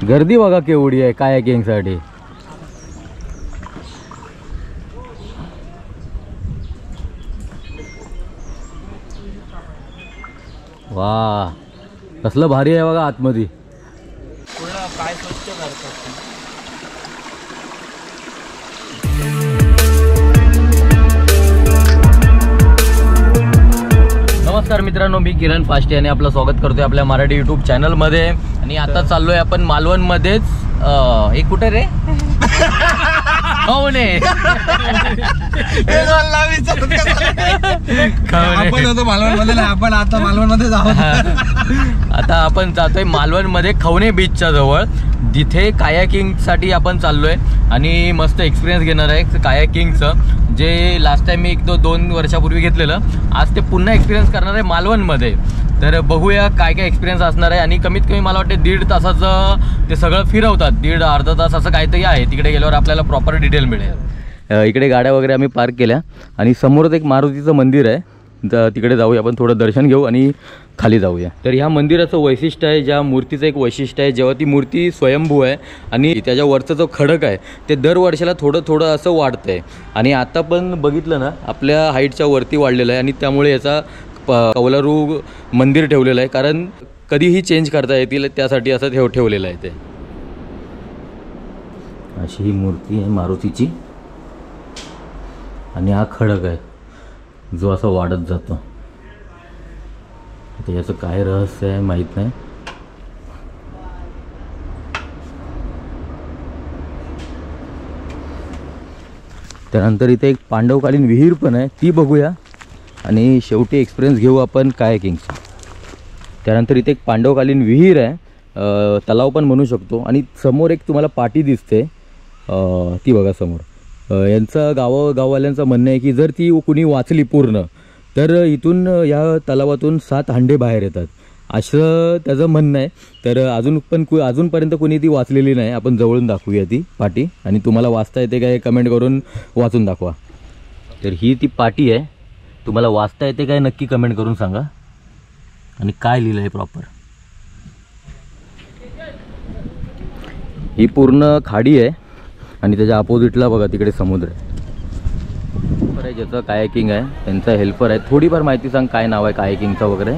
गर्दी बघा केवढी आहे कायाकिंग साठी. वा कसलं भारी आहे बघा आतमध्ये. पूर्ण पाय स्वच्छ करतात. नमस्कार मित्रांनो, मी किरण पाष्टे आणि आपलं स्वागत करतोय आपल्या मराठी यूट्यूब चॅनलमध्ये. आणि आता चाललोय आपण मालवणमध्येच. हे कुठे रे? खवणे. आपण होतो मालवणमध्ये, आपण आता मालवणमध्ये आहोत. आता आपण जातोय मालवणमध्ये खवणे बीचच्या जवळ, जिथे कायाकिंगसाठी आपण चाललोय आणि मस्त एक्सपिरियन्स घेणार आहे कायाकिंगचं. जे लास्ट टाइम मी 2 वर्षापूर्वी घेतलेलं, आज ते पुन्हा एक्सपिरियन्स करणार आहे मालवणमध्ये. तर बघूया काय काय एक्सपिरियन्स असणार आहे. आणि कमीत कमी मला वाटते 1.5 तासाचं ते सगळं फिरवतात. 1.5-अर्धा तास असं काहीतरी आहे. तिकडे गेल्यावर आपल्याला प्रॉपर डिटेल मिळेल. इकडे गाड्या वगैरे आम्ही पार्क केल्या आणि समोरच एक मारुतीचं मंदिर आहे. तर तिकडे जाऊया आपण, थोडं दर्शन घेऊ आणि खाली जाऊया. तर ह्या मंदिराचं वैशिष्ट्य आहे, ज्या मूर्तीचं एक वैशिष्ट्य आहे, जेव्हा ती मूर्ती स्वयंभू आहे आणि त्याच्यावरचा जो खडक आहे ते दर वर्षाला थोडं थोडं असं वाढतं आहे. आणि आता पण बघितलं ना, आपल्या हाईटच्या वरती वाढलेलं आहे आणि त्यामुळे याचा कौलारू मंदिर ठेवलेलं आहे. कारण कधीही चेंज करता येतील त्यासाठी असं ठेवलेलं आहे. ते अशी ही मूर्ती आहे मारुतीची आणि हा खडक आहे जो असं वाढत जातो. त्याचं काय रहस्य आहे माहीत नाही. त्यानंतर इथे एक पांडवकालीन विहीर पण आहे, ती बघूया आणि शेवटी एक्सपिरियन्स घेऊ आपण कायाकिंगचा. त्यानंतर इथे एक पांडवकालीन विहीर आहे, तलाव पण म्हणू शकतो. आणि समोर एक तुम्हाला पाटी दिसते, ती बघा समोर. यांचं गाववाल्यांचं म्हणणं आहे की जर ती कुणी वाचली पूर्ण तर इथून या तलावातून 7 हंडे बाहेर येतात, असं त्याचं म्हणणं आहे. तर अजूनपर्यंत कोणी ती वाचलेली नाही. आपण जवळून दाखवूया ती पाटी आणि तुम्हाला वाचता येते काय कमेंट करून वाचून दाखवा. तर ही ती पाटी आहे, तुम्हाला वाचता येते काय नक्की कमेंट करून सांगा. आणि काय लिहिलं आहे प्रॉपर. ही पूर्ण खाडी आहे आणि त्याच्या अपोजिटला बघा तिकडे समुद्र आहे. ज्याचं कायाकिंग आहे त्यांचा हेल्पर आहे. थोडीफार माहिती सांग, काय नाव आहे कायाकिंगचं वगैरे.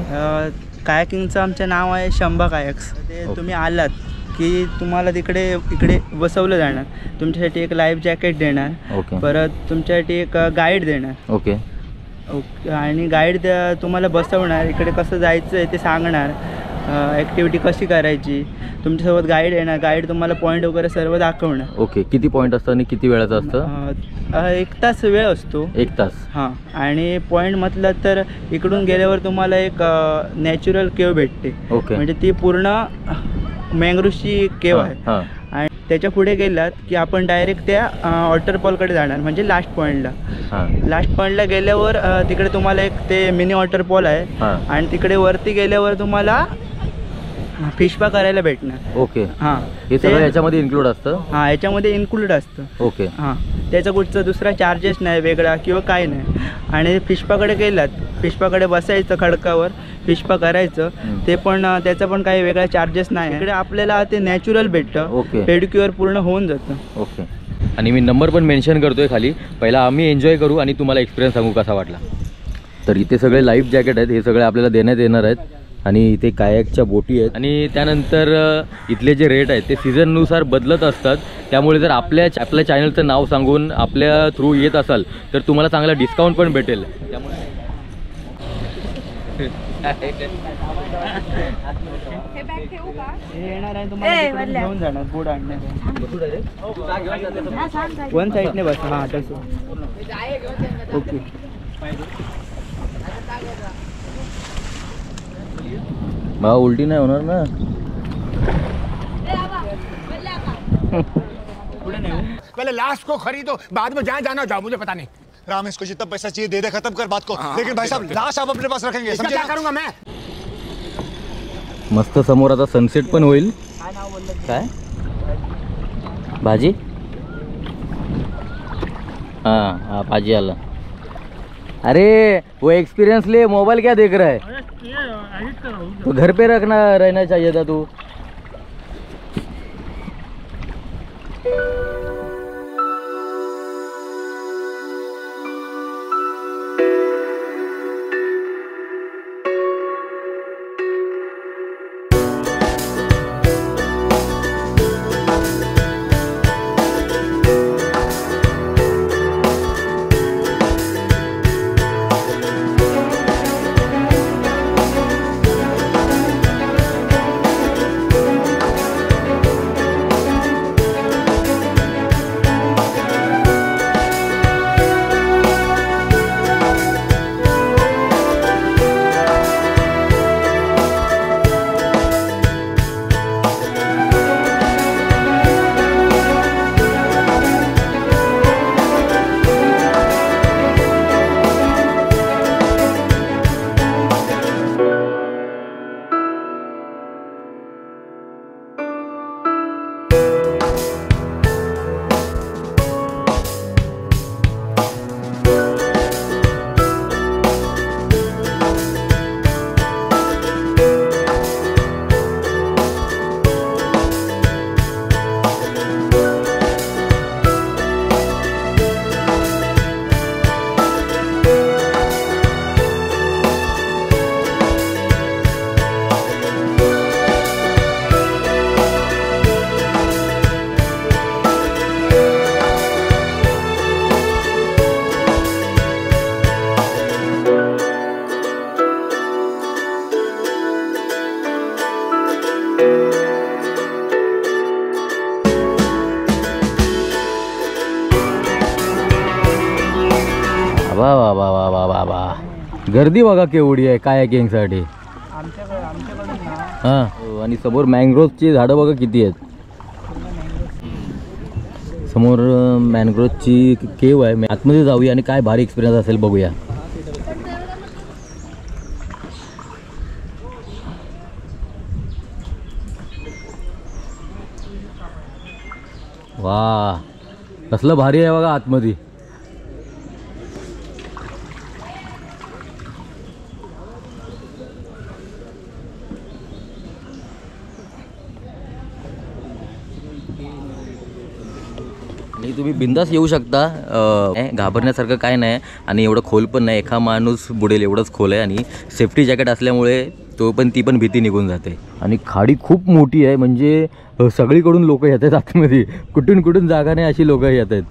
कायाकिंगचं आमचं नाव आहे शंभा कायक्स. ते तुम्ही आलात की तुम्हाला इकडे बसवलं जाणार. तुमच्यासाठी एक लाईफ जॅकेट देणार. ओके. परत तुमच्यासाठी एक गाईड देणार. ओके. आणि गाईड तुम्हाला बसवणार, इकडे कसं जायचं आहे ते सांगणार, ॲक्टिव्हिटी कशी करायची. तुमच्यासोबत गाईड येणार, गाईड तुम्हाला पॉईंट वगैरे सर्व दाखवणार. ओके. किती पॉईंट असतं आणि किती वेळाचं असतं? 1 तास वेळ असतो. 1 तास. हां. आणि पॉईंट म्हटलं तर इकडून गेल्यावर तुम्हाला एक नॅचरल केव भेटते. ओके. म्हणजे ती पूर्ण मँग्रोव्हची केव आहे. आणि त्याच्या पुढे गेलात की आपण डायरेक्ट त्या वॉटरफॉलकडे जाणार, म्हणजे लास्ट पॉईंटला गेल्यावर तिकडे तुम्हाला एक ते मिनी वॉटरफॉल आहे. आणि तिकडे वरती गेल्यावर तुम्हाला फिशपा करायला भेटणार. ओके. हां. हे सगळं याच्यामध्ये इन्क्लूड असतं. हां, याच्यामध्ये इन्क्लूड असतं. ओके. हां. त्याचा कुठचा दुसरा चार्जेस नाही वेगळा किंवा काय नाही. आणि फिशपाकडे गेलात, फिशपाकडे बसायचं, खडकावर फिशपा करायचं, ते पण त्याचा पण काही वेगळा चार्जेस नाही. इकडे आपल्याला ते नॅचरल भेटतं. ओके. पेडिक्युअर पूर्ण होऊन जातं. ओके. आणि मी नंबर पण मेन्शन करतोय खाली. पहिला आम्ही एन्जॉय करू आणि तुम्हाला एक्सपिरियन्स सांगू कसा वाटला. तर इथे सगळे लाईफ जॅकेट आहेत, हे सगळे आपल्याला देण्यात येणार आहेत. आणि इथे कायाकच्या बोटी आहेत. आणि त्यानंतर इथले जे रेट आहेत ते सीझननुसार बदलत असतात. त्यामुळे जर आपल्या चॅनलचं नाव सांगून आपल्या थ्रू येत असाल तर तुम्हाला चांगला डिस्काउंट पण भेटेल. त्यामुळे येणार आहे तुम्हाला घेऊन जाणार, बोर्ड आणणार. वन साईडने बस. हां, तसं. ओके. भाव उल्टी नहीं होना ना. पहले लास्ट को खरीदो, बाद में जहाँ जाना जाओ, मुझे पता नहीं. राम, इसको जितना पैसा चाहिए दे दे, खत्म कर बात को. लेकिन भाई साहब लास्ट आप अपने पास रखेंगे. समझे? क्या करूंगा मैं. मस्त समोर आता सनसेट पण होईल. काय भाजी? हाँ भाजी आला. अरे वो एक्सपीरियंस ले, मोबाइल क्या देख रहा है? तो घर पे रहना चाहिए था तू. वा वा वा वा वा वा वा, गर्दी बघा केवढी आहे कायाकिंगसाठी. आमच्याकडून ना हां, आणि समोर मँग्रोवची झाडं बघा किती आहेत. समोर मॅनग्रोवची केव आहे. आतमध्ये जाऊया आणि काय भारी एक्सपिरियन्स असेल बघूया. वा, कसलं भारी आहे बघा आतमध्ये. आणि तुम्ही बिंदास येऊ शकता, घाबरण्यासारखं काय नाही आणि एवढं खोल पण नाही. एका माणूस बुडेल एवढंच खोल आहे आणि सेफ्टी जॅकेट असल्यामुळे ती पण भीती निघून जाते. आणि खाडी खूप मोठी आहे, म्हणजे सगळीकडून लोक येत आहेत आतमध्ये, कुठून कुठून जागा नाही अशी लोक येत आहेत.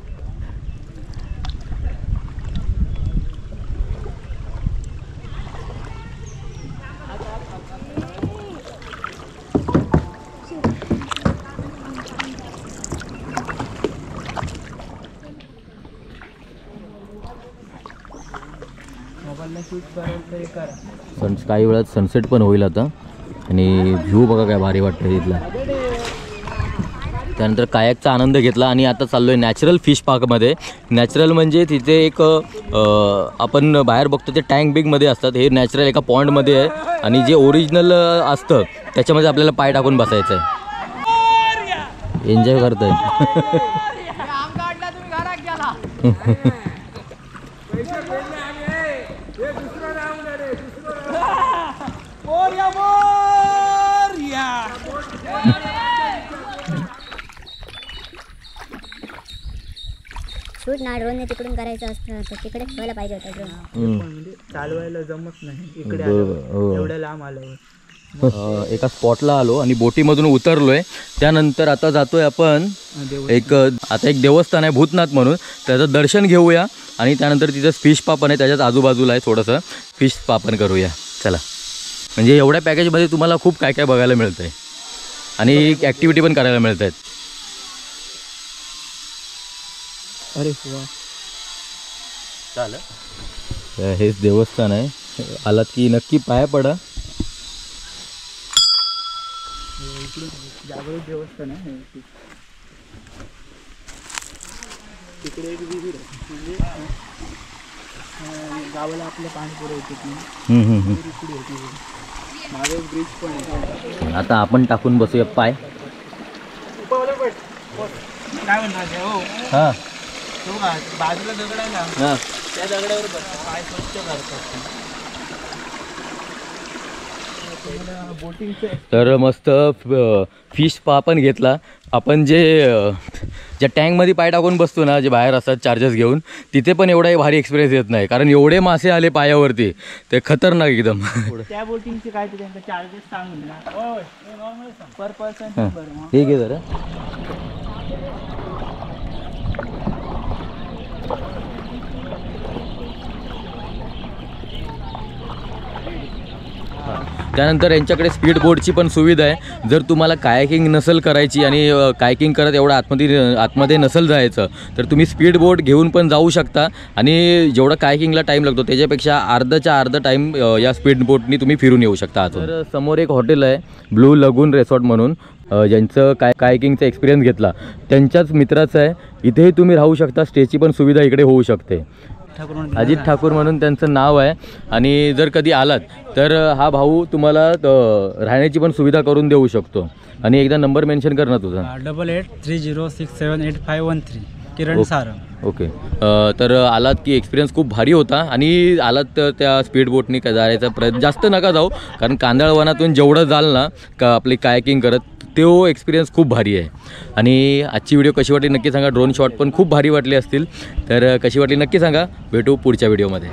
काही वेळात सनसेट पण होईल आता. आणि व्ह्यू बघा काय भारी वाटतं तिथला. त्यानंतर कायाकचा आनंद घेतला आणि आता चाललो आहे नॅचरल फिश पार्कमध्ये. नॅचरल म्हणजे तिथे एक आपण बाहेर बघतो ते टँक बिगमध्ये असतात, हे नॅचरल एका पॉन्डमध्ये आहे. आणि जे ओरिजिनल असतं त्याच्यामध्ये आपल्याला पाय टाकून बसायचं आहे. एन्जॉय करत आहे. शूट ना ड्रोनने तिकडून करायचं असतं तर तिकडे ठेवायला पाहिजे होतं ड्रोन. म्हणजे चालवायला जमत नाही इकडे आल्यावर, एवढ्या लांब आल्यावर. एका स्पॉटला आलो आणि बोटीमधून उतरलोय. त्यानंतर आता जातोय आपण एक देवस्थान आहे भूतनाथ म्हणून, त्याचं दर्शन घेऊया. आणि त्यानंतर तिथं फिश पापण आहे, त्याच्याच आजूबाजूला आहे थोडंसं फिश पापण करूया. चला, म्हणजे एवढ्या पॅकेजमध्ये तुम्हाला खूप काय काय बघायला मिळतंय आणि ॲक्टिव्हिटी पण करायला मिळत आहेत. अरे वा, चालेल. हेच देवस्थान आहे, आलात की नक्की पाया पडा. जागृत देवस्थान आहे. तिकडे एक विहीर आहे, म्हणजे गावाला आपल्या पाणी पुरवतात नाही. इकडे होती मागे ब्रिज पण आहे. आता आपण टाकून बसूया पाय. काय म्हणणार हो? हां, बाजूला दगड आहे ना, त्या दगडावर पाय स्वच्छ करतात. तर मस्त फिश पा पण घेतला आपण. ज्या टँकमध्ये पाय टाकून बसतो ना, जे बाहेर असतात चार्जेस घेऊन, तिथे पण एवढा भारी एक्सपिरियन्स येत नाही, कारण एवढे मासे आले पायावरती, ते खतरनाक एकदम. त्या बोटिंगचे काय ते त्यांचे चार्जेस सांगून ना, पर पर्सन. ठीक आहे जरा. त्यानंतर यांच्याकडे स्पीड बोटची पण सुविधा आहे. जर तुम्हाला कायाकिंग नसेल करायची आणि कायाकिंग करत एवढं आतमध्ये नसेल जायचं, तर तुम्ही स्पीड बोट घेऊन पण जाऊ शकता. आणि जेवढा कायाकिंगला टाईम लागतो त्याच्यापेक्षा अर्धा टाईम या स्पीड बोटनी तुम्ही फिरून येऊ शकता. तर समोर एक हॉटेल आहे ब्लू लगून रिसॉर्ट म्हणून, ज्यांचं कायाकिंगचा एक्सपिरियन्स घेतला त्यांच्याच मित्राचं आहे. इथेही तुम्ही राहू शकता, स्टेची पण सुविधा इकडे होऊ शकते. अजित ठाकूर म्हणून त्यांचं नाव आहे. आणि जर कधी आलात तर हा भाऊ तुम्हाला राहण्याची पण सुविधा करून देऊ शकतो. आणि एकदा नंबर मेन्शन कर ना तुझा. 8830678513 किरण सारंग. ओके. तर आलात की एक्सपिरियन्स खूप भारी होता. आणि आलात तर त्या स्पीड बोटनी जायचा प्रयत्न जास्त नका जाऊ, कारण कांदळवनातून जेवढं जाल ना का आपली कायाकिंग करत, तो एक्सपिरियन्स खूप भारी आहे. आणि आजची व्हिडिओ कशी वाटली नक्की सांगा. ड्रोन शॉट पण खूप भारी वाटले असतील, तर कशी वाटली नक्की सांगा. भेटू पुढच्या व्हिडिओमध्ये.